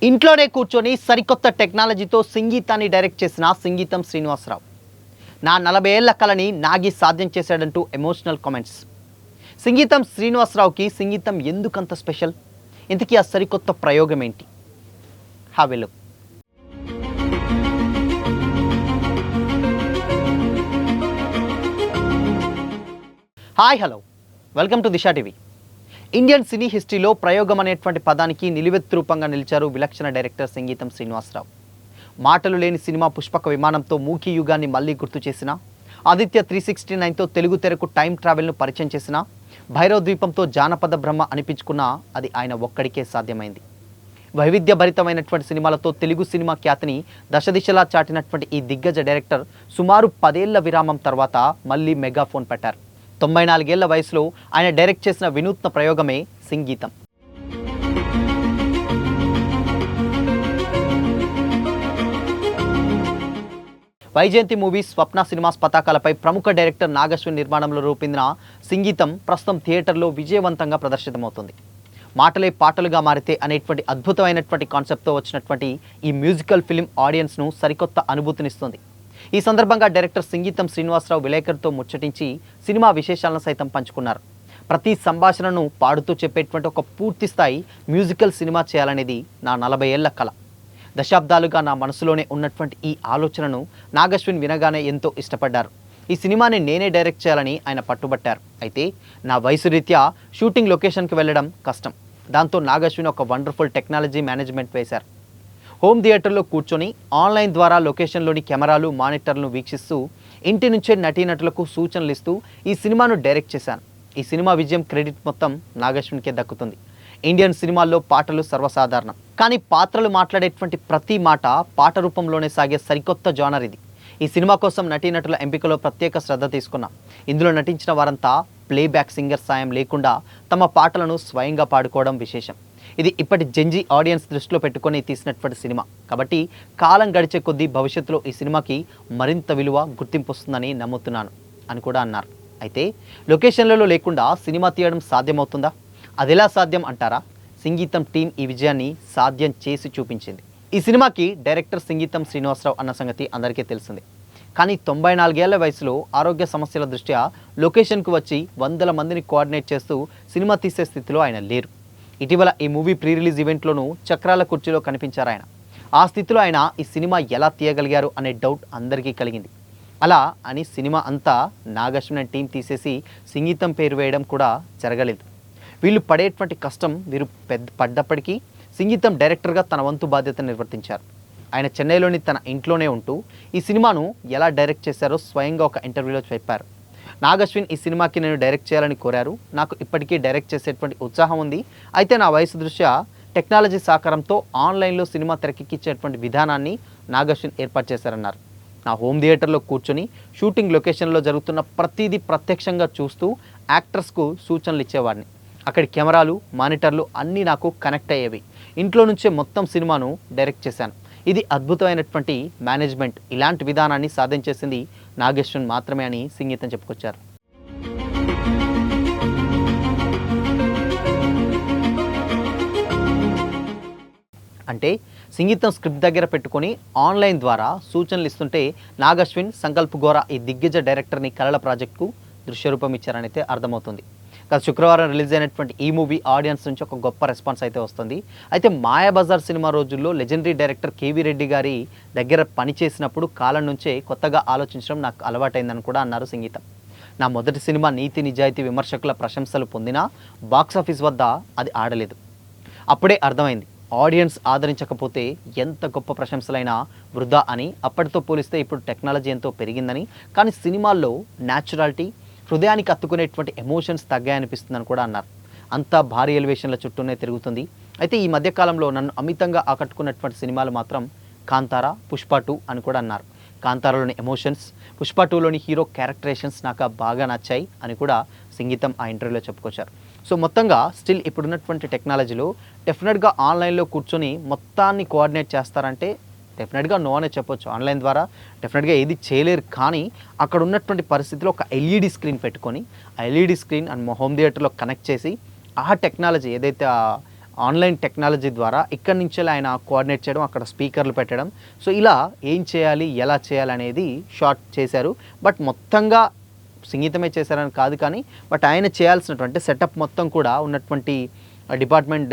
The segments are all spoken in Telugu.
ఇంట్లోనే కూర్చొని సరికొత్త టెక్నాలజీతో సంగీతాన్ని డైరెక్ట్ చేసిన సంగీతం శ్రీనివాసరావు. నా 40 ఏళ్ల కలని నాగి సాధ్యం చేశాడంటూ ఎమోషనల్ కామెంట్స్. సంగీతం శ్రీనివాసరావుకి సంగీతం ఎందుకంత స్పెషల్? ఇంతకీ ఆ సరికొత్త ప్రయోగం ఏంటి? Have a look. Hi hello, welcome to Disha TV. Indian cine హిస్టరీలో ప్రయోగం అనేటువంటి పదానికి నిలువెత్తు రూపంగా నిలిచారు విలక్షణ డైరెక్టర్ సంగీతం శ్రీనివాసరావు. మాటలు లేని సినిమా పుష్పక విమానంతో మూకీ యుగాన్ని మళ్ళీ గుర్తు చేసిన, ఆదిత్య 369తో తెలుగు తెరకు టైం ట్రావెల్ను పరిచయం చేసిన, భైరవ ద్వీపంతో జానపద బ్రహ్మ అనిపించుకున్న అది ఆయన ఒక్కడికే సాధ్యమైంది. వైవిధ్యభరితమైనటువంటి సినిమాలతో తెలుగు సినిమా ఖ్యాతిని దశదిశలా చాటినటువంటి ఈ దిగ్గజ డైరెక్టర్ సుమారు 10 ఏళ్ల విరామం తర్వాత మళ్ళీ మెగాఫోన్ పెట్టారు. 94 ఏళ్ల వయసులో ఆయన డైరెక్ట్ చేసిన వినూత్న ప్రయోగమే సంగీతం. వైజయంతి మూవీస్, స్వప్న సినిమాస్ పతాకాలపై ప్రముఖ డైరెక్టర్ నాగశ్విన్ నిర్మాణంలో రూపొందిన సంగీతం ప్రస్తుతం థియేటర్లో విజయవంతంగా ప్రదర్శితమవుతుంది. మాటలే పాటలుగా మారితే అనేటువంటి అద్భుతమైనటువంటి కాన్సెప్ట్తో వచ్చినటువంటి ఈ మ్యూజికల్ ఫిలిం ఆడియన్స్ను సరికొత్త అనుభూతినిస్తుంది. ఈ సందర్భంగా డైరెక్టర్ సంగీతం శ్రీనివాసరావు విలేకరుతో ముచ్చటించి సినిమా విశేషాలను సైతం పంచుకున్నారు. ప్రతి సంభాషణను పాడుతూ చెప్పేటువంటి ఒక పూర్తి స్థాయి మ్యూజికల్ సినిమా చేయాలనేది నా 40 ఏళ్ల కల. దశాబ్దాలుగా నా మనసులోనే ఉన్నటువంటి ఈ ఆలోచనను నాగశ్విన్ వినగానే ఎంతో ఇష్టపడ్డారు. ఈ సినిమాని నేనే డైరెక్ట్ చేయాలని ఆయన పట్టుబట్టారు. అయితే నా వయసు రీత్యా షూటింగ్ లొకేషన్కి వెళ్ళడం కష్టం. దాంతో నాగశ్విన్ ఒక వండర్ఫుల్ టెక్నాలజీ మేనేజ్మెంట్ వేశారు. హోమ్ థియేటర్లో కూర్చొని ఆన్లైన్ ద్వారా లొకేషన్లోని కెమెరాలు, మానిటర్లను వీక్షిస్తూ ఇంటి నుంచే నటీనటులకు సూచనలు ఇస్తూ ఈ సినిమాను డైరెక్ట్ చేశాను. ఈ సినిమా విజయం క్రెడిట్ మొత్తం నాగశ్విన్కే దక్కుతుంది. ఇండియన్ సినిమాల్లో పాటలు సర్వసాధారణం, కానీ పాత్రలు మాట్లాడేటువంటి ప్రతి మాట పాట రూపంలోనే సాగే సరికొత్త జానర్ ఇది. ఈ సినిమా కోసం నటీనటుల ఎంపికలో ప్రత్యేక శ్రద్ధ తీసుకున్నాం. ఇందులో నటించిన వారంతా ప్లేబ్యాక్ సింగర్ సాయం లేకుండా తమ పాటలను స్వయంగా పాడుకోవడం విశేషం. ఇది ఇప్పటి జెంజీ ఆడియన్స్ దృష్టిలో పెట్టుకొని తీసినటువంటి సినిమా కాబట్టి కాలం గడిచే కొద్దీ భవిష్యత్తులో ఈ సినిమాకి మరింత విలువ, గుర్తింపు వస్తుందని నమ్ముతున్నాను అని కూడా అన్నారు. అయితే లొకేషన్లలో లేకుండా సినిమా తీయడం సాధ్యమవుతుందా? అది ఎలా సాధ్యం అంటారా? సంగీతం టీం ఈ విజయాన్ని సాధ్యం చేసి చూపించింది. ఈ సినిమాకి డైరెక్టర్ సంగీతం శ్రీనివాసరావు అన్న సంగతి అందరికీ తెలిసిందే. కానీ 94 ఏళ్ల వయసులో ఆరోగ్య సమస్యల దృష్ట్యా లొకేషన్కు వచ్చి వందల మందిని కోఆర్డినేట్ చేస్తూ సినిమా తీసే స్థితిలో ఆయన లేరు. ఇటీవల ఈ మూవీ ప్రీ రిలీజ్ ఈవెంట్లోనూ చక్రాల కుర్చీలో కనిపించారు ఆయన. ఆ స్థితిలో ఆయన ఈ సినిమా ఎలా తీయగలిగారు అనే డౌట్ అందరికీ కలిగింది. అలా అని సినిమా అంతా నాగశ్విన్ టీం తీసేసి సంగీతం పేరు వేయడం కూడా జరగలేదు. వీళ్ళు పడేటువంటి కష్టం వీరు పడ్డప్పటికీ సంగీతం డైరెక్టర్గా తన వంతు బాధ్యతను నిర్వర్తించారు. ఆయన చెన్నైలోని తన ఇంట్లోనే ఉంటూ ఈ సినిమాను ఎలా డైరెక్ట్ చేశారో స్వయంగా ఒక ఇంటర్వ్యూలో చెప్పారు. నాగశ్విన్ ఈ సినిమాకి నేను డైరెక్ట్ చేయాలని కోరారు. నాకు ఇప్పటికీ డైరెక్ట్ చేసేటువంటి ఉత్సాహం ఉంది. అయితే నా వయసు దృష్ట్యా టెక్నాలజీ సహకారంతో ఆన్లైన్లో సినిమా తెరకెక్కించేటువంటి విధానాన్ని నాగశ్విన్ ఏర్పాటు చేశారన్నారు. నా హోమ్ థియేటర్లో కూర్చొని షూటింగ్ లొకేషన్లో జరుగుతున్న ప్రతిదీ ప్రత్యక్షంగా చూస్తూ యాక్టర్స్కు సూచనలు ఇచ్చేవాడిని. అక్కడి కెమెరాలు, మానిటర్లు అన్నీ నాకు కనెక్ట్ అయ్యేవి. ఇంట్లో నుంచే మొత్తం సినిమాను డైరెక్ట్ చేశాను. ఇది అద్భుతమైనటువంటి మేనేజ్మెంట్. ఇలాంటి విధానాన్ని సాధన చేసింది నాగశ్విన్ మాత్రమే అని సంగీతం చెప్పుకొచ్చారు. అంటే సంగీతం స్క్రిప్ట్ దగ్గర పెట్టుకొని ఆన్లైన్ ద్వారా సూచనలు ఇస్తుంటే నాగశ్విన్, సంకల్ప్ గోరా ఈ దిగ్గజ డైరెక్టర్ని కలల ప్రాజెక్టుకు దృశ్యరూపం ఇచ్చారని అయితే అర్థమవుతుంది. గత శుక్రవారం రిలీజ్ అయినటువంటి ఈ మూవీ ఆడియన్స్ నుంచి ఒక గొప్ప రెస్పాన్స్ అయితే వస్తుంది. అయితే మాయాబజార్ సినిమా రోజుల్లో లెజెండరీ డైరెక్టర్ కేవీ రెడ్డి గారి దగ్గర పనిచేసినప్పుడు కాలం నుంచే కొత్తగా ఆలోచించడం నాకు అలవాటైందని కూడా అన్నారు సంగీతం. నా మొదటి సినిమా నీతి నిజాయితీ విమర్శకుల ప్రశంసలు పొందినా బాక్సాఫీస్ వద్ద అది ఆడలేదు. అప్పుడే అర్థమైంది ఆడియన్స్ ఆదరించకపోతే ఎంత గొప్ప ప్రశంసలైనా వృధా అని. అప్పటితో పోలిస్తే ఇప్పుడు టెక్నాలజీ ఎంతో పెరిగిందని, కానీ సినిమాల్లో న్యాచురాలిటీ, హృదయానికి అత్తుకునేటువంటి ఎమోషన్స్ తగ్గాయనిపిస్తుందని కూడా అన్నారు. అంతా భారీ ఎలివేషన్ల చుట్టూనే తిరుగుతుంది. అయితే ఈ మధ్యకాలంలో నన్ను అమితంగా ఆకట్టుకున్నటువంటి సినిమాలు మాత్రం కాంతారా, పుష్ప 2 అని కూడా అన్నారు. కాంతారాలోని ఎమోషన్స్, పుష్ప 2లోని హీరో క్యారెక్టరేషన్స్ నాకు బాగా నచ్చాయి అని కూడా సంగీతం ఆ ఇంటర్వ్యూలో చెప్పుకొచ్చారు. సో మొత్తంగా స్టిల్ ఇప్పుడున్నటువంటి టెక్నాలజీలో డెఫినెట్గా ఆన్లైన్లో కూర్చొని మొత్తాన్ని కోఆర్డినేట్ చేస్తారంటే డెఫినెట్గా నో అనే చెప్పొచ్చు. ఆన్లైన్ ద్వారా డెఫినెట్గా ఏది చేయలేరు. కానీ అక్కడ ఉన్నటువంటి పరిస్థితిలో ఒక ఎల్ఈడి స్క్రీన్ పెట్టుకొని ఆ ఎల్ఈడి స్క్రీన్ అండ్ హోమ్ థియేటర్లో కనెక్ట్ చేసి ఆ టెక్నాలజీ ఏదైతే ఆన్లైన్ టెక్నాలజీ ద్వారా ఇక్కడి నుంచే ఆయన కోఆర్డినేట్ చేయడం, అక్కడ స్పీకర్లు పెట్టడం. సో ఇలా ఏం చేయాలి, ఎలా చేయాలనేది షార్ట్ చేశారు. బట్ మొత్తంగా సంగీతమే చేశారని కాదు, కానీ బట్ ఆయన చేయాల్సినటువంటి సెటప్ మొత్తం కూడా ఉన్నటువంటి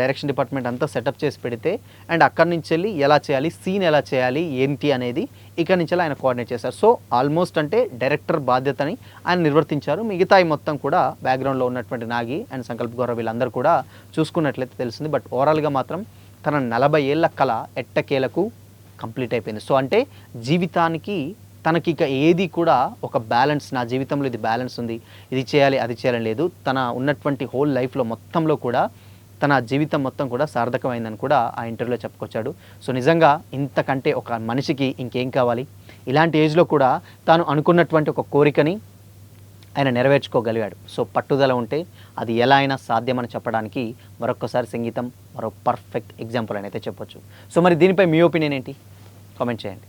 డైరెక్షన్ డిపార్ట్మెంట్ అంతా సెటప్ చేసి పెడితే అండ్ అక్కడి నుంచి వెళ్ళి ఎలా చేయాలి, సీన్ ఎలా చేయాలి, ఏంటి అనేది ఇక్కడి నుంచి ఆయన కోఆర్డినేట్ చేశారు. సో ఆల్మోస్ట్ అంటే డైరెక్టర్ బాధ్యతని ఆయన నిర్వర్తించారు. మిగతాయి మొత్తం కూడా బ్యాక్గ్రౌండ్లో ఉన్నటువంటి నాగి అండ్ సంకల్ప్ గౌరవ్ వీళ్ళందరూ కూడా చూసుకున్నట్లయితే తెలిసింది. బట్ ఓవరాల్గా మాత్రం తన 40 ఏళ్ల కళ ఎట్టకేలకు కంప్లీట్ అయిపోయింది. సో అంటే జీవితానికి తనకి ఇక ఏది కూడా ఒక బ్యాలెన్స్, నా జీవితంలో ఇది బ్యాలెన్స్ ఉంది, ఇది చేయాలి అది చేయాలని లేదు. తన ఉన్నటువంటి హోల్ లైఫ్లో మొత్తంలో కూడా తన జీవితం మొత్తం కూడా సార్థకమైందని కూడా ఆ ఇంటర్వ్యూలో చెప్పుకొచ్చాడు. సో నిజంగా ఇంతకంటే ఒక మనిషికి ఇంకేం కావాలి? ఇలాంటి ఏజ్లో కూడా తాను అనుకున్నటువంటి ఒక కోరికని ఆయన నెరవేర్చుకోగలిగాడు. సో పట్టుదల ఉంటే అది ఎలా అయినా సాధ్యమని చెప్పడానికి మరొక్కసారి సంగీతం మరో పర్ఫెక్ట్ ఎగ్జాంపుల్ అని అయితే చెప్పొచ్చు. సో మరి దీనిపై మీ ఒపీనియన్ ఏంటి? కామెంట్ చేయండి.